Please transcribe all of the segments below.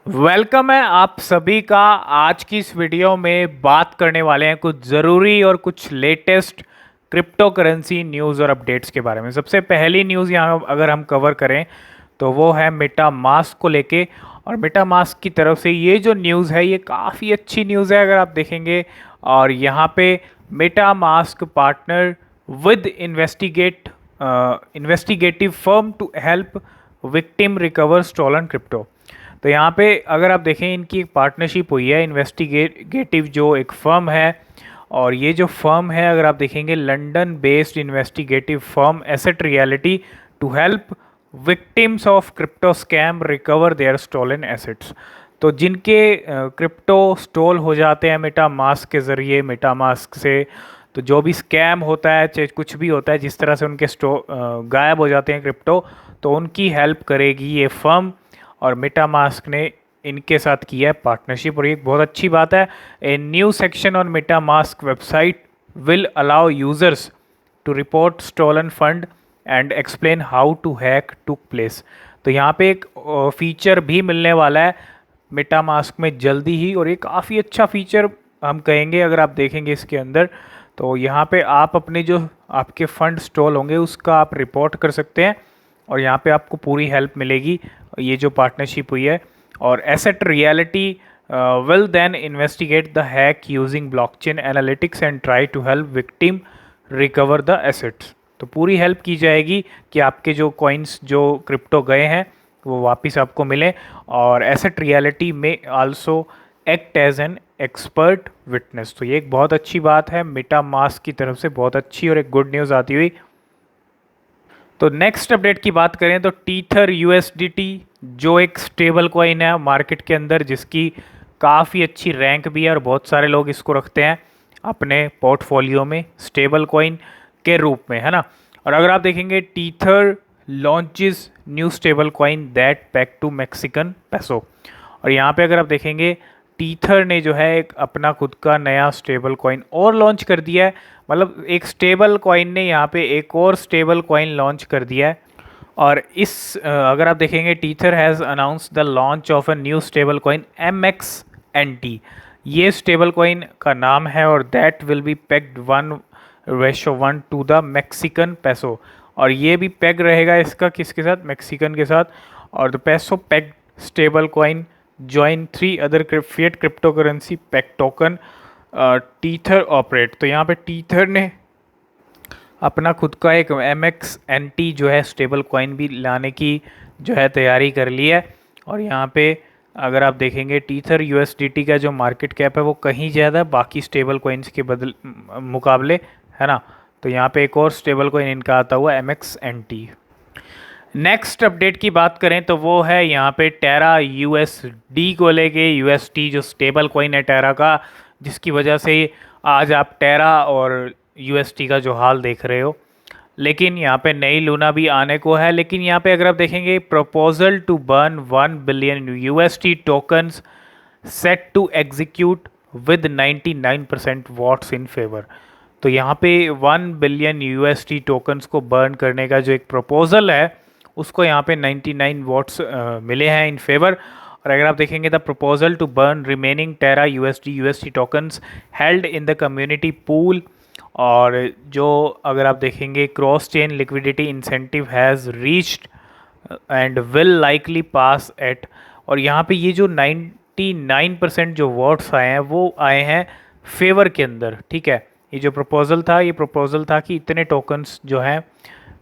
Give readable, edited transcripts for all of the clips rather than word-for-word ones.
Welcome है आप सभी का। आज की इस वीडियो में बात करने वाले हैं कुछ ज़रूरी और कुछ लेटेस्ट क्रिप्टो करेंसी न्यूज़ और अपडेट्स के बारे में। सबसे पहली न्यूज़ यहाँ अगर हम कवर करें तो वो है मेटा मास्क को लेके। और मेटा मास्क की तरफ से ये जो न्यूज़ है ये काफ़ी अच्छी न्यूज़ है अगर आप देखेंगे। और यहाँ पे MetaMask partner with investigative firm to help victim recover stolen crypto. तो यहाँ पे अगर आप देखें इनकी एक पार्टनरशिप हुई है इन्वेस्टिगेटिव जो एक फर्म है। और ये जो फर्म है अगर आप देखेंगे London based investigative firm Asset Reality to help victims of crypto scam recover their stolen assets. तो जिनके क्रिप्टो स्टोल हो जाते हैं मेटा मास्क के ज़रिए, मेटा मास्क से तो जो भी स्कैम होता है चाहे कुछ भी होता है, जिस तरह से उनके गायब हो जाते हैं क्रिप्टो, तो उनकी हेल्प करेगी ये फर्म। और मेटा मास्क ने इनके साथ किया है पार्टनरशिप और ये एक बहुत अच्छी बात है। A new section on MetaMask website will allow users to report stolen fund and explain how to hack took place. तो यहाँ पे एक फीचर भी मिलने वाला है मेटा मास्क में जल्दी ही, और ये काफ़ी अच्छा फीचर हम कहेंगे अगर आप देखेंगे इसके अंदर। तो यहाँ पे आप अपने जो आपके फंड स्टॉल होंगे उसका आप रिपोर्ट कर सकते हैं और यहाँ पे आपको पूरी हेल्प मिलेगी। ये जो पार्टनरशिप हुई है और Asset Reality will then investigate the hack using blockchain analytics and try to help victim recover the assets. तो पूरी हेल्प की जाएगी कि आपके जो कॉइन्स जो क्रिप्टो गए हैं वो वापस आपको मिले। और Asset Reality may also act as an expert witness. तो ये एक बहुत अच्छी बात है मेटा मास्क की तरफ से, बहुत अच्छी और एक गुड न्यूज़ आती हुई। तो नेक्स्ट अपडेट की बात करें तो टीथर यूएसडीटी जो एक स्टेबल कॉइन है मार्केट के अंदर, जिसकी काफ़ी अच्छी रैंक भी है और बहुत सारे लोग इसको रखते हैं अपने पोर्टफोलियो में स्टेबल कॉइन के रूप में, है ना। और अगर आप देखेंगे Tether launches new stable coin that peg to Mexican peso. और यहाँ पे अगर आप देखेंगे टीथर ने जो है एक अपना खुद का नया स्टेबल कॉइन और लॉन्च कर दिया है। मतलब एक स्टेबल कॉइन ने यहाँ पे एक और स्टेबल कॉइन लॉन्च कर दिया है। और इस अगर आप देखेंगे Tether has announce the launch of a new stable coin MXNT। ये स्टेबल कॉइन का नाम है और that will be pegged 1:1 to the Mexican peso. और ये भी पेग रहेगा इसका किसके साथ, मैक्सिकन के साथ। और the peso pegged stable coin join 3 other fiat crypto currency peg token Tether operate. तो यहाँ पे टीथर ने अपना खुद का एक MXNT जो है स्टेबल कॉइन भी लाने की जो है तैयारी कर ली है। और यहाँ पे अगर आप देखेंगे टीथर USDT का जो मार्केट कैप है वो कहीं ज़्यादा बाकी स्टेबल कॉइन्स के मुकाबले, है ना। तो यहाँ पे एक और स्टेबल कॉइन इनका आता हुआ MXNT। नेक्स्ट अपडेट की बात करें तो वो है यहाँ पे टेरा USD को लेके। USD जो स्टेबल कॉइन है टेरा का, जिसकी वजह से आज आप टेरा और USD का जो हाल देख रहे हो। लेकिन यहाँ पे नई लूना भी आने को है। लेकिन यहाँ पे अगर आप देखेंगे proposal to burn 1 billion USD tokens set to execute with 99% votes in favour. तो यहाँ पे 1 बिलियन USD टोकन्स को बर्न करने का जो एक प्रपोजल है उसको यहाँ पे 99 वोट्स मिले हैं इन फेवर। और अगर आप देखेंगे the proposal to burn remaining Terra USD tokens held in the community pool. और जो अगर आप देखेंगे cross chain liquidity incentive has reached and will likely pass at. और यहाँ पे ये जो 99% जो वोट्स आए हैं वो आए हैं फेवर के अंदर, ठीक है। ये जो प्रपोजल था ये प्रपोजल था कि इतने टोकन्स जो हैं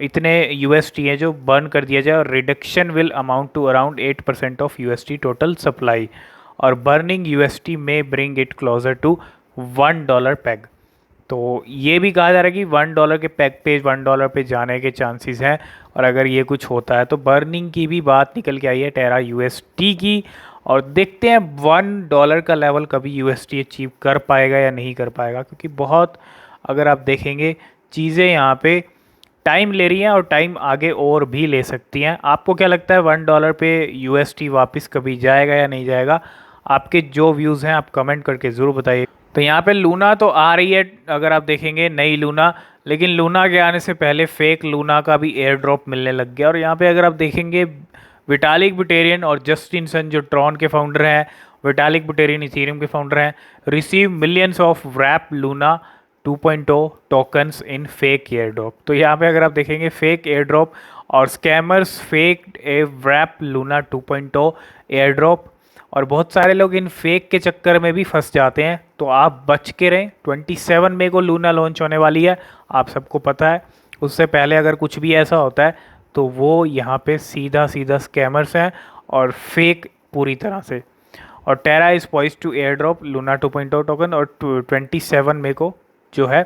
इतने USD है जो बर्न कर दिया जाए और reduction will amount to around 8% of USD total supply. और बर्निंग USD में bring it closer to $1 peg. तो ये भी कहा जा रहा है कि $1 के पैग पे $1 पे जाने के चांसेस हैं। और अगर ये कुछ होता है तो बर्निंग की भी बात निकल के आई है टेरा USD की। और देखते हैं $1 का लेवल कभी USD अचीव कर पाएगा या नहीं कर पाएगा, क्योंकि बहुत अगर आप देखेंगे चीज़ें यहाँ पे टाइम ले रही हैं और टाइम आगे और भी ले सकती हैं। आपको क्या लगता है $1 पे USD वापस कभी जाएगा या नहीं जाएगा? आपके जो व्यूज़ हैं आप कमेंट करके ज़रूर बताइए। तो यहाँ पे लूना तो आ रही है अगर आप देखेंगे नई लूना, लेकिन लूना के आने से पहले फेक लूना का भी एयर ड्रॉप मिलने लग गया। और यहाँ पे अगर आप देखेंगे विटालिक बुटेरियन और जस्टिन सन जो ट्रॉन के फाउंडर हैं, विटालिक बुटेरियन इथेरियम के फाउंडर हैं, receive millions of wrap Luna 2.0 tokens in fake airdrop. तो यहाँ पे अगर आप देखेंगे फेक एयर ड्रॉप और scammers fake a wrap Luna 2.0 airdrop, और बहुत सारे लोग इन फेक के चक्कर में भी फंस जाते हैं, तो आप बच के रहें। 27 मई को लूना लॉन्च होने वाली है, आप सबको पता है। उससे पहले अगर कुछ भी ऐसा होता है तो वो यहाँ पे सीधा सीधा स्कैमर्स हैं और फेक पूरी तरह से। और Terra is poised to airdrop Luna 2.0 token, और 27 मई को जो है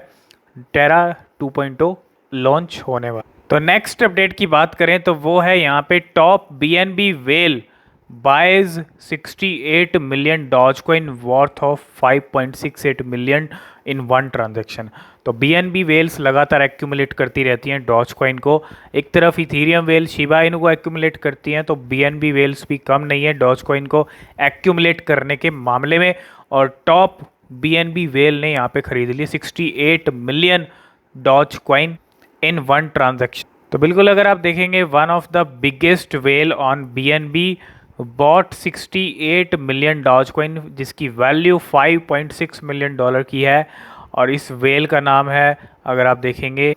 टेरा 2.0 लॉन्च होने वाला। तो नेक्स्ट अपडेट की बात करें तो वो है यहाँ पे top BNB well buys 68 million Dogecoin worth of 5.68 million in one transaction। तो BNB वेल्स लगातार एक्यूमुलेट करती रहती हैं डॉजकॉइन को। एक तरफ इथीरियम वेल शिबा इनू को एक्यूमुलेट करती हैं, तो BNB वेल्स भी कम नहीं है डॉजकॉइन को एक्यूमुलेट करने के मामले में। और टॉप BNB वेल ने यहाँ पे खरीद ली 68 million Dogecoin in one transaction. तो बिल्कुल अगर आप देखेंगे one of the biggest whale on BNB bought 68 million Dogecoin, जिसकी वैल्यू $5.6 मिलियन की है। और इस वेल का नाम है, अगर आप देखेंगे,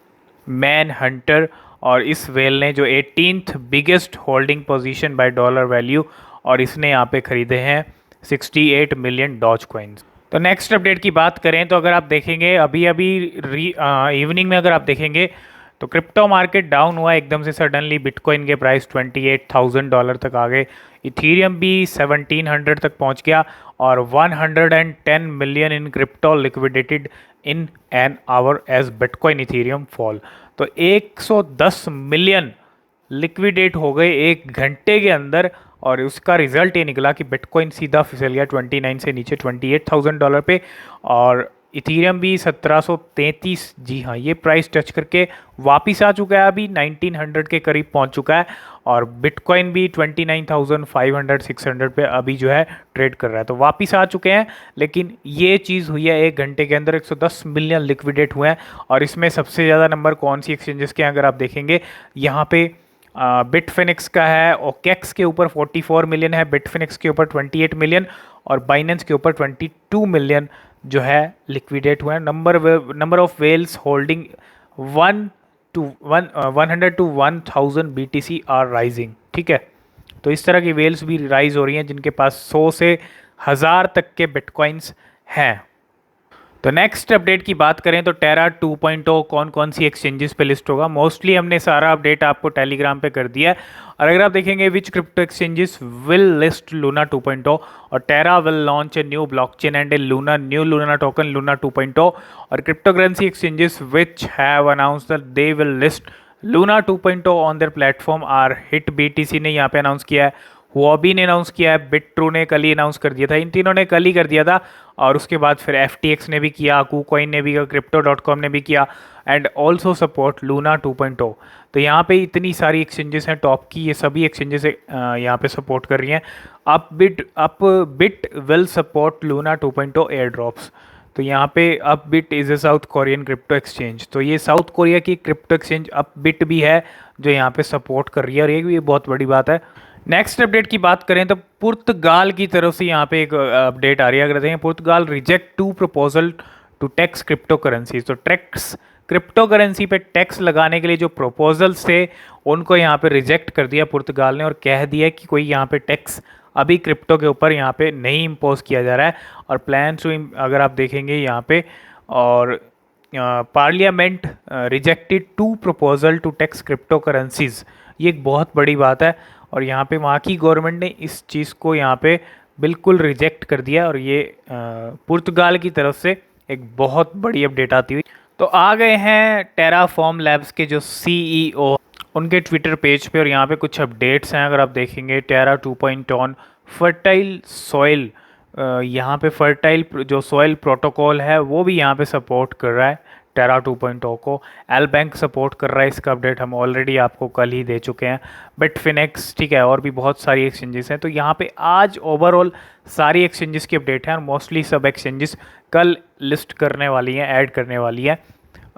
मैन हंटर। और इस वेल ने जो 18th biggest holding position by dollar value, और इसने यहाँ पे खरीदे हैं 68 मिलियन डॉजकॉइंस। तो नेक्स्ट अपडेट की बात करें तो अगर आप देखेंगे अभी इवनिंग में अगर आप देखेंगे तो क्रिप्टो मार्केट डाउन हुआ एकदम से सडनली। बिटकॉइन के प्राइस $28,000 तक आ गए, इथीरियम भी 1700 तक पहुंच गया, और 110 million in crypto liquidated in an hour as Bitcoin Ethereum fall. तो 110 मिलियन लिक्विडेट हो गए एक घंटे के अंदर, और उसका रिजल्ट ये निकला कि बिटकॉइन सीधा फिसल गया 29 से नीचे $28,000 पे, और इथीरियम भी 1733, जी हाँ, ये प्राइस टच करके वापस आ चुका है, अभी 1900 के करीब पहुंच चुका है। और बिटकॉइन भी 29,500 600 पे अभी जो है ट्रेड कर रहा है, तो वापस आ चुके हैं। लेकिन ये चीज़ हुई है एक घंटे के अंदर, 110 मिलियन लिक्विडेट हुए हैं। और इसमें सबसे ज़्यादा नंबर कौन सी एक्सचेंजेस के हैं अगर आप देखेंगे, यहाँ पे बिटफिनिक्स का है, ओकेक्स के ऊपर 44 मिलियन है, बिटफिनिक्स के ऊपर 28 मिलियन, और बाइनेंस के ऊपर 22 मिलियन जो है लिक्विडेट हुए हैं। Number of whales holding 100 to 1000 BTC are rising, ठीक है। तो इस तरह की वेल्स भी राइज हो रही हैं जिनके पास 100 से 1000 तक के बिटकॉइंस हैं। तो नेक्स्ट अपडेट की बात करें तो टेरा 2.0 कौन कौन सी एक्सचेंजेस पे लिस्ट होगा, मोस्टली हमने सारा अपडेट आपको टेलीग्राम पे कर दिया है। और अगर आप देखेंगे which crypto exchanges will list Luna 2.0, और Terra will launch a new blockchain and a new Luna token Luna 2.0, और cryptocurrency exchanges which have announced that they will list Luna 2.0 on their platform are hit BTC ने यहाँ पे announce किया है, Huobi ने announce किया है, बिट्रू ने कल ही अनाउंस कर दिया था, इन तीनों ने कल ही कर दिया था। और उसके बाद फिर FTX ने भी किया, KuCoin ने भी किया, Crypto.com ने भी किया, एंड ऑल्सो सपोर्ट लूना 2.0। तो यहाँ पे इतनी सारी एक्सचेंजेस हैं टॉप की, ये सभी एक्सचेंजेस यहाँ पे सपोर्ट कर रही हैं। Bit will support Luna 2.0 air drops. तो यहाँ पे upbeat is a south Korean crypto exchange, तो ये साउथ कोरिया की क्रिप्टो एक्सचेंज अपबिट भी है जो यहाँ पे सपोर्ट कर रही है, और ये भी बहुत बड़ी बात है। नेक्स्ट अपडेट की बात करें तो पुर्तगाल की तरफ से यहाँ पे एक अपडेट आ रही है। अगर देखें, Portugal reject 2 proposal to tax cryptocurrency. तो टैक्स क्रिप्टो करेंसी पे टैक्स लगाने के लिए जो प्रपोजल्स थे उनको यहाँ पे रिजेक्ट कर दिया पुर्तगाल ने, और कह दिया कि कोई यहाँ पे टैक्स अभी क्रिप्टो के ऊपर यहाँ पे नहीं इम्पोज किया जा रहा है। और प्लान टू, अगर आप देखेंगे यहाँ पे, और parliament rejected 2 proposal to tax crypto currencies, ये एक बहुत बड़ी बात है। और यहाँ पे वहाँ की गवर्नमेंट ने इस चीज़ को यहाँ पे बिल्कुल रिजेक्ट कर दिया, और ये पुर्तगाल की तरफ से एक बहुत बड़ी अपडेट आती हुई। तो आ गए हैं टेराफॉर्म लैब्स के जो CEO, उनके ट्विटर पेज पे, और यहाँ पे कुछ अपडेट्स हैं। अगर आप देखेंगे टेरा 2.0 ऑन फर्टाइल सॉइल, यहाँ पे फर्टाइल जो सॉइल प्रोटोकॉल है वो भी यहाँ पे सपोर्ट कर रहा है टेरा 2.0 को। एल बैंक सपोर्ट कर रहा है, इसका अपडेट हम ऑलरेडी आपको कल ही दे चुके हैं। बिटफिनेक्स, ठीक है, और भी बहुत सारी एक्सचेंजेस हैं। तो यहाँ पे आज ओवरऑल सारी एक्सचेंजेस की अपडेट है, और मोस्टली सब एक्सचेंजेस कल लिस्ट करने वाली हैं, ऐड करने वाली है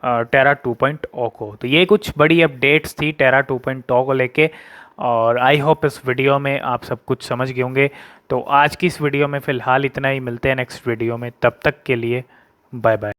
टेरा 2.0 को। तो ये कुछ बड़ी अपडेट्स थी टेरा 2.0 को लेके। और आई होप इस वीडियो में आप सब कुछ समझ गए होंगे। तो आज की इस वीडियो में फ़िलहाल इतना ही, मिलते हैं नेक्स्ट वीडियो में, तब तक के लिए बाय बाय।